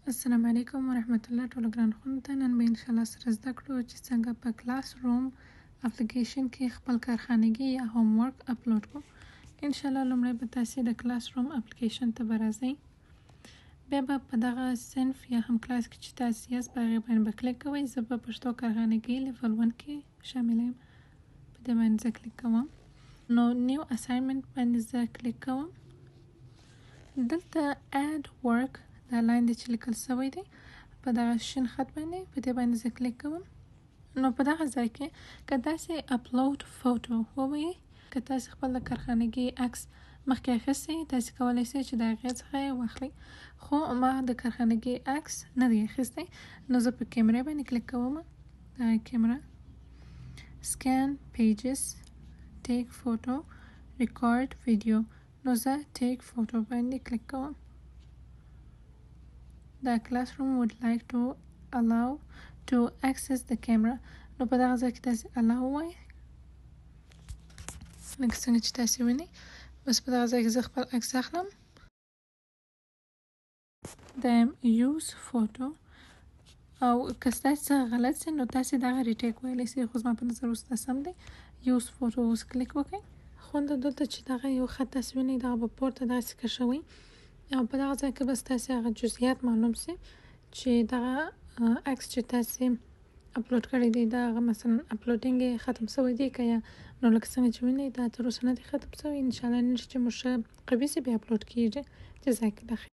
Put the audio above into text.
السلام علیکم ورحمت الله ټولو ګران خوندو ته نن به ان شاء الله سره زده کړو چې څنګه په کلاس روم اپلیکیشن کې خپل کارخانګي یا هوم ورک اپلوډ کړو. ان شاء الله لومړی به تاسو د کلاس روم اپلیکیشن ته راځئ، بیا به په دغه صنف یا هم کلاس کې چې تاسو یاست په هغې باندې به کلیک کوئ. زه په پښتو کارخانګي لیول 1 کې شامل یم، په دې باندې زه کلیک کوم. نو نیو اساینمنت باندې زه کلیک کوم. دلته اډ ورک دا لاین دی چې لیکل شوی دی په دغه شین خط باندې، په دې باندې زه کلیک کوم. نو په دغه ځای کې که تاسې اپلوډ فوټو ووایئ، که تاسې خپل د کارخانګي عکس مخکې اخیستی تاسې کولی شئ چې د هغې څخه یې واخلئ، خو ما د کارخانګي عکس نه دی اخیستی. نو زه په کیمرې باندې کلیک کوم. کیمره، سکین پیجز، ټیک فوټو، ریکارډ ویډیو. نو زه ټیک فوټو باندې کلیک کوم. The classroom would like to allow to access the camera. نو په دغه ځای کې تاسې allow وایئ، لکه څنګه چې تاسې وینئ. بس په دغه ځای کې زه خپل عکس اخلم. د use photo او که ستاسې څه غلط سي نو تاسې دغه ریټیک ویلی سئ، خو زما په نظر اوس دا سم دی. use photo اوس کلیک وکړئ. خوند دلته چې دغه یو خط تاسې وینئ دغه به پورته داسې کشوئ او په دغه ځای کې بس تاسې هغه جزئیات معلوم سي چې دغه عکس چې تاسې اپلوډ کړی دی دا هغه مثلا اپلوډینګ یې ختم شوی دی که یا نو لکه څنګه چې وینئ دا تر اوسه نه دی ختم شوی. انشاءالله نن چې مو ښه قوي سي بیا اپلوډ کیږي. جزاک الله خیر.